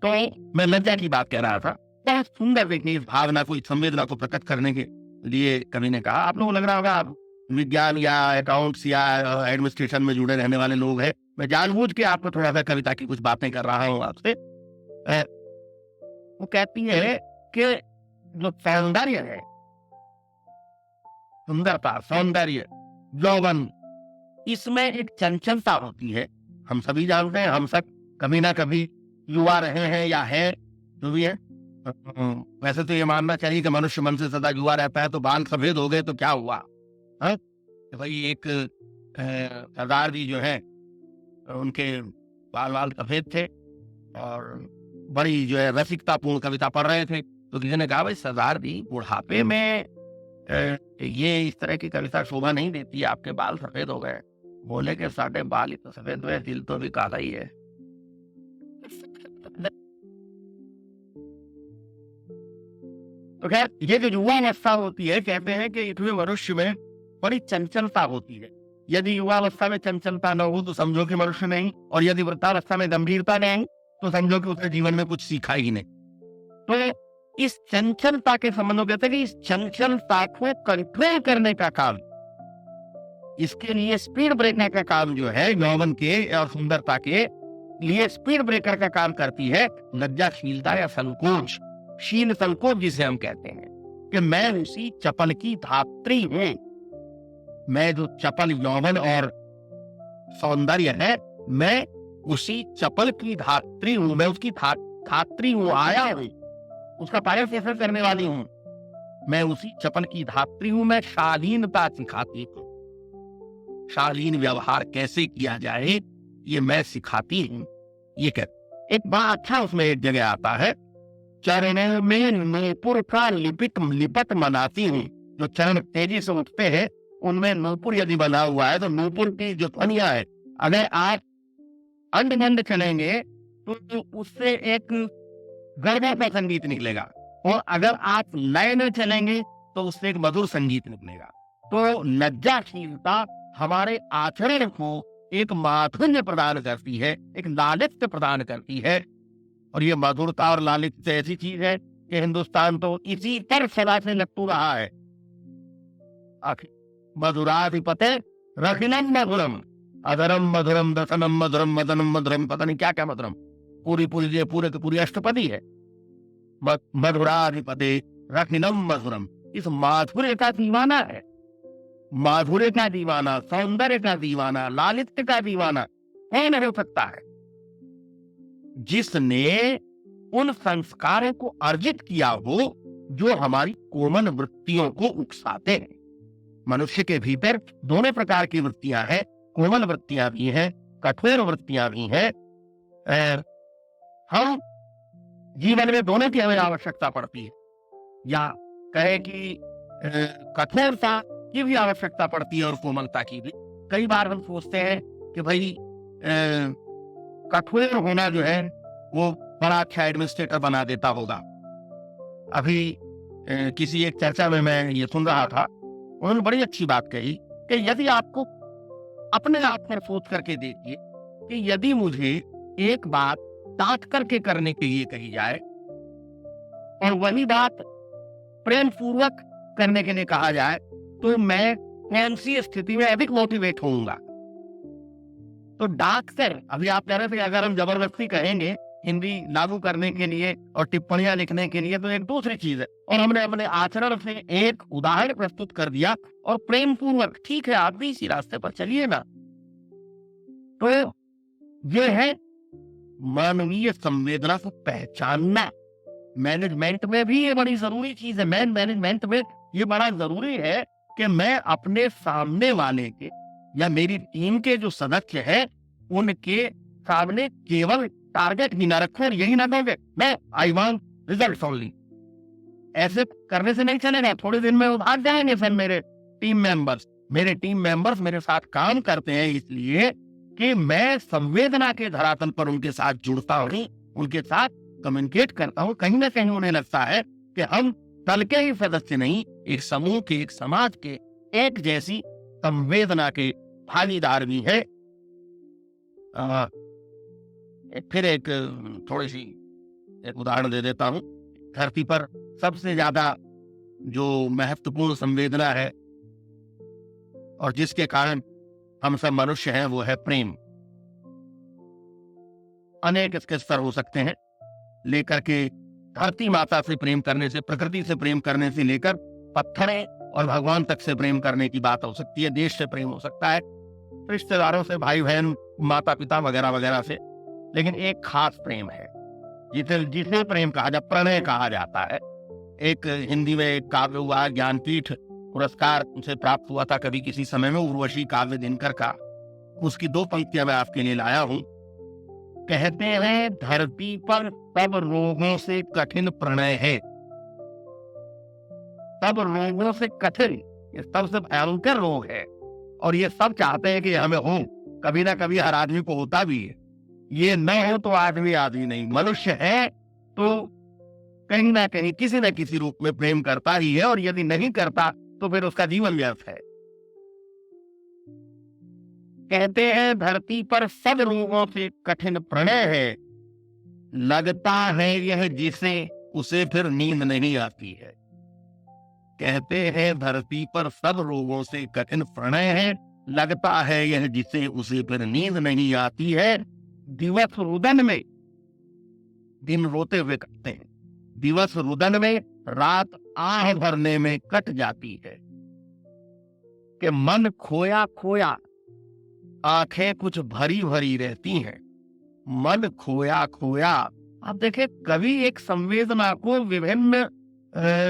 तो मैं लज्जा की बात कह रहा था। बहुत सुंदर देखिए इस भावना को, इस संवेदना को प्रकट करने के लिए कवि ने कहा। आप लोगों को लग रहा होगा आप विज्ञान या अकाउंट्स या एडमिनिस्ट्रेशन में जुड़े रहने वाले लोग हैं, मैं जानबूझ के आपको थोड़ा सा कविता की कुछ बातें कर रहा हूँ आपसे। वो कहती है कि जो सौंदर्य है, सुंदरता, सौंदर्य, यौवन, इसमें एक चंचलता होती है। हम सभी जानते हैं, हम सब कभी ना कभी युवा रहे हैं या है, जो भी है। वैसे तो ये मानना चाहिए कि मनुष्य मन से सदा युवा रहता है, तो बाल सफेद हो गए तो क्या हुआ। तो भाई एक सरदार जी जो है उनके बाल सफेद थे और बड़ी जो है रसिकतापूर्ण कविता पढ़ रहे थे, तो किसी ने कहा भाई सरदार जी बुढ़ापे में ये इस तरह की कविता शोभा नहीं देती, आपके बाल सफेद हो गए। बोले कि साढ़े बाल इतना सफेद हुए, दिल तो भी काला ही है। तो खैर ये जो युवा अवस्था होती है, कहते हैं कि इसमें मनुष्य में बड़ी चंचलता होती है। यदि युवावस्था में चंचलता न हो तो समझो कि मनुष्य नहीं, और यदि वृद्धावस्था में गंभीरता नहीं तो समझो कि उसने जीवन में कुछ सीखा ही नहीं। तो इस चंचलता के संबंध में कहते हैं कि इस चंचलता को कंट्रोल करने का काम, इसके लिए स्पीड ब्रेकर का काम जो है, यौवन के और सुंदरता के लिए स्पीड ब्रेकर का काम करती है लज्जाशीलता या संकोच, शील संकोच जिसे हम कहते हैं कि मैं उसी चपल की धात्री हूं। मैं जो चपल यौवन और सौंदर्य है, मैं उसी चपल की धात्री हूं, मैं उसकी धात्री हूं, आया हूं, उसका पालन पोषण करने वाली हूं। मैं उसी चपल की धात्री हूं, मैं शालीनता सिखाती हूं। शालीन व्यवहार कैसे किया जाए ये मैं सिखाती हूं। ये कहते एक बात अच्छा उसमें एक जगह आता है, चरण में नूपुर का लिपट मनाती हूँ। जो चरण तेजी से उठते हैं उनमें नूपुर यदि बना हुआ है तो नूपुर की जो ध्वनियां है, अगर आप अंड चलेंगे तो उससे एक गड़बड़ का संगीत निकलेगा, और अगर आप लय में चलेंगे तो उससे एक मधुर संगीत निकलेगा। तो लज्जाशीलता हमारे आचरण को एक माधुर्य प्रदान करती है, एक लालित्य प्रदान करती है। और ये मधुरता और लालित्य ऐसी चीज है कि हिंदुस्तान तो इसी पर सदा से लट्टू रहा है। आखिर मधुराधिपते रखिलम मधुरम, अधरम मधुरम, दसनम मधुरम, मदनम मधुरम, पता नहीं क्या क्या मधुरम, पूरी पूरी पूरे की पूरी अष्टपदी है। मधुराधिपते रखिलम मधुरम, इस माधुर्य का दीवाना है, माधुर्य का दीवाना, सौंदर्य का दीवाना, लालित्य का दीवाना कौन हो सकता है? जिसने उन संस्कारों को अर्जित किया हो जो हमारी कोमल वृत्तियों को उकसाते हैं। मनुष्य के भीतर दोनों प्रकार की वृत्तियां हैं, कोमल वृत्तियां भी हैं, कठोर वृत्तियां भी हैं। हम जीवन में दोनों की हमें आवश्यकता पड़ती है, या कहे कि कठोरता की भी आवश्यकता पड़ती है और कोमलता की भी। कई बार हम सोचते हैं कि भाई कठोर होना जो है वो बड़ा अच्छा एडमिनिस्ट्रेटर बना देता होगा। अभी किसी एक चर्चा में मैं ये सुन रहा था, उन्होंने बड़ी अच्छी बात कही कि यदि आपको अपने आप पर सोच करके देखिए कि यदि मुझे एक बात डांट करके करने के लिए कही जाए और वही बात प्रेम पूर्वक करने के लिए कहा जाए, तो मैं कौन सी स्थिति में अधिक मोटिवेट होऊंगा? तो डांट कर, अभी आप कह रहे थे अगर हम जबरदस्ती कहेंगे हिंदी लागू करने के लिए और टिप्पणियां लिखने के लिए, तो एक दूसरी चीज है। और हमने अपने आचरण से एक उदाहरण प्रस्तुत कर दिया और प्रेम पूर्वक, ठीक है आप भी इसी रास्ते पर चलिए ना। तो ये है मानवीय संवेदना को पहचानना। मैनेजमेंट में भी ये बड़ी जरूरी चीज है। मैनेजमेंट में ये बड़ा जरूरी है कि मैं अपने सामने वाले के या मेरी टीम के जो सदस्य हैं उनके सामने केवल टारगेट ही ना रखूं और यही ना कहोगे मैं आई वांट रिजल्ट्स ओनली। ऐसे करने से नहीं चलेगा, थोड़े दिन में वो भाग जाएंगे। फिर मेरे टीम मेंबर्स मेरे साथ काम करते हैं इसलिए कि मैं संवेदना के धरातल पर उनके साथ जुड़ता हूं, उनके साथ कम्युनिकेट करता हूं। कहीं ना कहीं उन्हें लगता है कि हम दल के ही सदस्य नहीं, एक समूह के, एक समाज के, एक जैसी संवेदना के भागीदार भी है। फिर एक थोड़ी सी एक उदाहरण दे देता हूं। धरती पर सबसे ज्यादा जो महत्वपूर्ण संवेदना है और जिसके कारण हम सब मनुष्य हैं वो है प्रेम। अनेक इसके स्तर हो सकते हैं, लेकर के धरती माता से प्रेम करने से, प्रकृति से प्रेम करने से लेकर पत्थरें और भगवान तक से प्रेम करने की बात हो सकती है। देश से प्रेम हो सकता है, रिश्तेदारों से, भाई बहन, माता पिता वगैरह वगैरह से। लेकिन एक खास प्रेम है जिसे प्रेम कहा जाता, प्रणय कहा जाता है। एक हिंदी में एक काव्य हुआ, ज्ञानपीठ पुरस्कार उसे प्राप्त हुआ था कभी किसी समय में, उर्वशी काव्य दिनकर का। उसकी 2 पंक्तियां मैं आपके लिए लाया हूं। कहते हैं धरती पर सब रोगों से कठिन प्रणय है। सब रोगों से कठिन, ये सबसे भयंकर रोग है और ये सब चाहते हैं कि हमें हो। कभी ना कभी हर आदमी को होता भी है। ये न हो तो आदमी नहीं, मनुष्य है तो कहीं ना कहीं किसी न किसी रूप में प्रेम करता ही है, और यदि नहीं करता तो फिर उसका जीवन व्यर्थ है। कहते हैं धरती पर सब रोगों से कठिन प्रणय है, लगता है यह जिसे उसे फिर नींद नहीं आती है। कहते हैं धरती पर सब रोगों से कठिन प्रणय है, लगता है यह जिसे उसे फिर नींद नहीं आती है। दिवस रुदन में, दिन रोते हुए कटते हैं, दिवस रुदन में, रात आह भरने में कट जाती है। कि मन खोया खोया, आंखें कुछ भरी भरी रहती हैं। मन खोया खोया। आप देखें कवि एक संवेदना को विभिन्न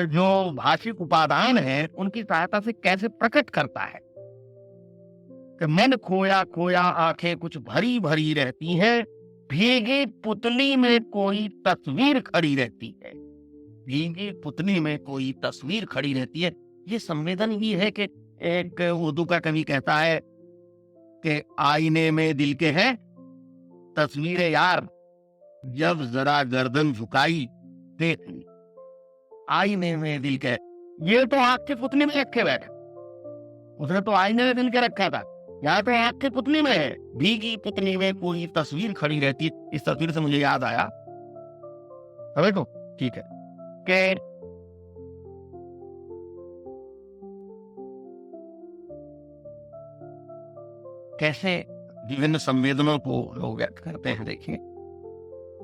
जो भाषिक उपादान है उनकी सहायता से कैसे प्रकट करता है। कि मन खोया खोया, आंखें कुछ भरी भरी रहती हैं, भीगी पुतली में कोई तस्वीर खड़ी रहती है। भीगी पुतली में कोई तस्वीर खड़ी रहती है। ये संवेदन ही है कि एक उर्दू का कवि कहता है कि आईने में दिल के हैं तस्वीर यार, जब जरा गर्दन झुकाई देख ली। आईने में दिल के, ये तो आंख की पुतली में रखे बैठे, उसने तो आईने में मिल के रखा था। यहाँ पे आपकी पुतली में है, भीगी पुतली में कोई तस्वीर खड़ी रहती है। इस तस्वीर से मुझे याद आया, समझ लो, ठीक है, कि कैसे विभिन्न संवेदनों को लोग व्यक्त करते हैं। देखिए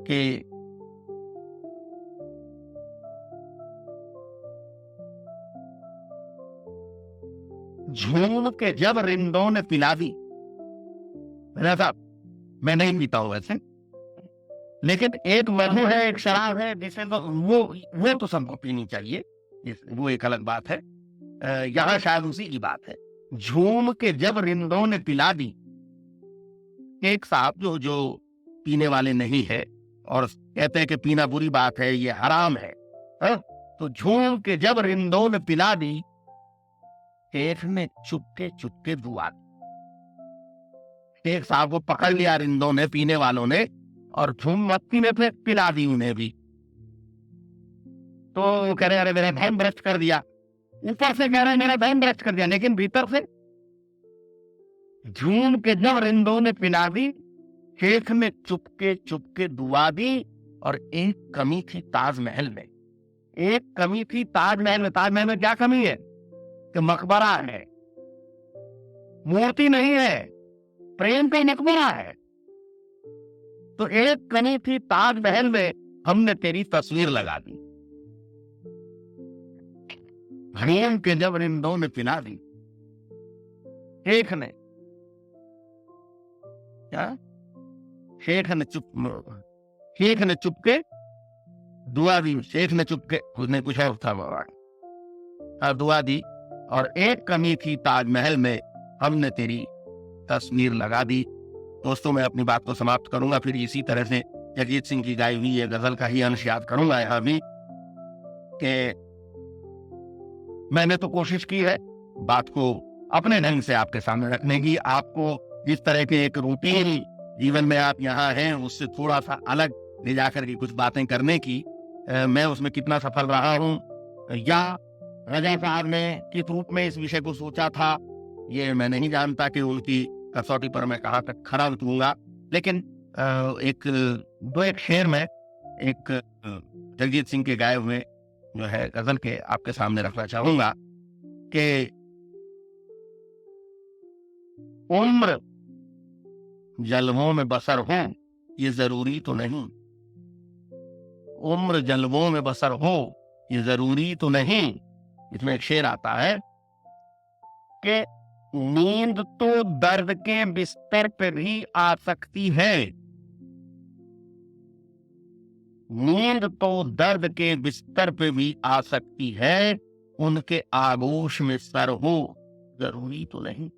कि झूम के जब रिंदों ने पिला दी, मेरा साहब मैं नहीं पीता हूं वैसे, लेकिन एक मधु है, एक शराब है जिसे तो वो तो सबको पीनी चाहिए, वो एक अलग बात है। यहाँ शायद उसी की बात है। झूम के जब रिंदों ने पिला दी, एक साहब जो पीने वाले नहीं है और कहते हैं कि पीना बुरी बात है, ये हराम है, तो झूम के जब रिंदों ने पिला दी, शेख ने चुपके चुपके दुआ दी। शेख साहब को पकड़ लिया रिंदों ने, पीने वालों ने, और झूम मस्ती में फिर पिला दी उन्हें भी। तो कह रहे अरे मेरा बहन भ्रष्ट कर दिया, ऊपर से कह रहे मेरा बहन भ्रष्ट कर दिया, लेकिन भीतर से झूम के जब रिंदों ने पिला दी, शेख ने चुपके चुपके दुआ दी। और एक कमी थी ताजमहल में, एक कमी थी ताजमहल में। ताजमहल में क्या कमी है कि मकबरा है, मूर्ति नहीं है, प्रेम का मकबरा है। तो एक कमी थी ताजमहल में, हमने तेरी तस्वीर लगा दी। झूम के जब रिंदों ने पिला दी, शेख ने क्या, शेख ने चुपके दुआ दी। शेख ने चुपके, उसने कुछ और था, दुआ दी। और एक कमी थी ताजमहल में, हमने तेरी तस्वीर लगा दी। दोस्तों, मैं अपनी बात को समाप्त करूंगा, फिर इसी तरह से जगजीत सिंह की गाई हुई ये गजल का ही अंश याद करूंगा यहाँ भी, कि मैंने तो कोशिश की है बात को अपने ढंग से आपके सामने रखने की। आपको जिस तरह के एक रूटीन जीवन में आप यहाँ हैं, उससे थोड़ा सा अलग ले जाकर के कुछ बातें करने की, मैं उसमें कितना सफल रहा हूँ या रजा साहब ने किस रूप में इस विषय को सोचा था, ये मैं नहीं जानता कि उनकी कसौटी पर मैं कहाँ तक खरा उतरूंगा। लेकिन एक शेर में एक जगजीत सिंह के गाए हुए जो है गजल के आपके सामने रखना चाहूंगा कि उम्र जलवों में बसर हो ये जरूरी तो नहीं, उम्र जलवों में बसर हो ये जरूरी तो नहीं। इसमें एक शेर आता है कि नींद तो दर्द के बिस्तर पर भी आ सकती है, नींद तो दर्द के बिस्तर पे भी आ सकती है, उनके आगोश में सर हो जरूरी तो नहीं।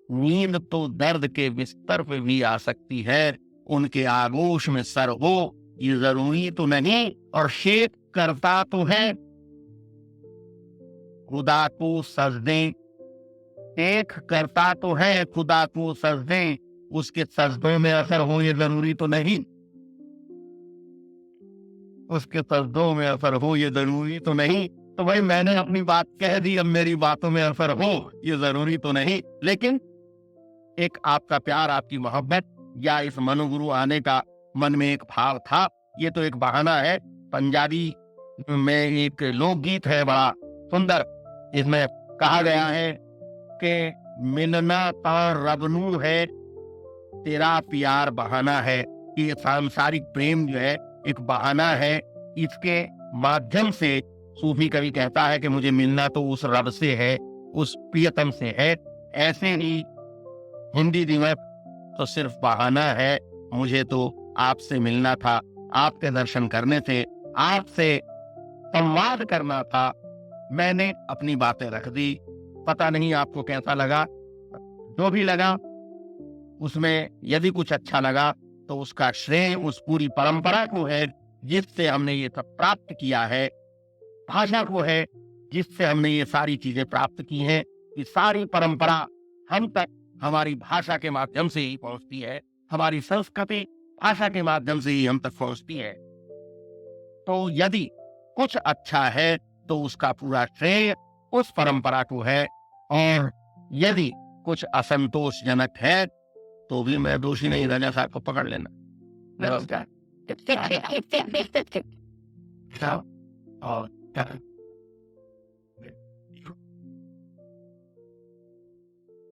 नींद तो दर्द के बिस्तर पे भी आ सकती है, उनके आगोश में सर हो ये जरूरी तो नहीं। और शेख करता तो है खुदा को सजदे, शेख करता तो है खुदा को सजदे, उसके सजदों में असर हो ये जरूरी तो नहीं, उसके सजदों में असर हो ये जरूरी तो नहीं। तो भाई मैंने अपनी बात कह दी, अब मेरी बातों में असर हो ये जरूरी तो नहीं। लेकिन एक आपका प्यार, आपकी मोहब्बत या इस मनोगुरु आने का मन में एक भाव था, ये तो एक बहाना है। पंजाबी में एक लोकगीत है बड़ा सुंदर, इसमें कहा गया है कि मिलना ता रब नू है, तेरा प्यार बहाना है। ये सांसारिक प्रेम जो है एक बहाना है, इसके माध्यम से सूफी कवि कहता है कि मुझे मिलना तो उस रब से है, उस प्रियतम से है। ऐसे ही हिंदी दिवस तो सिर्फ बहाना है, मुझे तो आपसे मिलना था, आपके दर्शन करने थे, आपसे संवाद करना था। मैंने अपनी बातें रख दी, पता नहीं आपको कैसा लगा, जो भी लगा उसमें यदि कुछ अच्छा लगा तो उसका श्रेय उस पूरी परंपरा को है जिससे हमने ये सब प्राप्त किया है, भाषा को है जिससे हमने ये सारी चीजें प्राप्त की हैं। ये सारी परंपरा हम तक हमारी भाषा के माध्यम से ही पहुंचती है, हमारी संस्कृति भाषा के माध्यम से ही हम तक पहुंचती है। तो यदि कुछ अच्छा है तो उसका पूरा श्रेय उस परंपरा को है और यदि कुछ असंतोषजनक है तो भी मैं दोषी नहीं, राजा साहब को पकड़ लेना। नमस्कार। और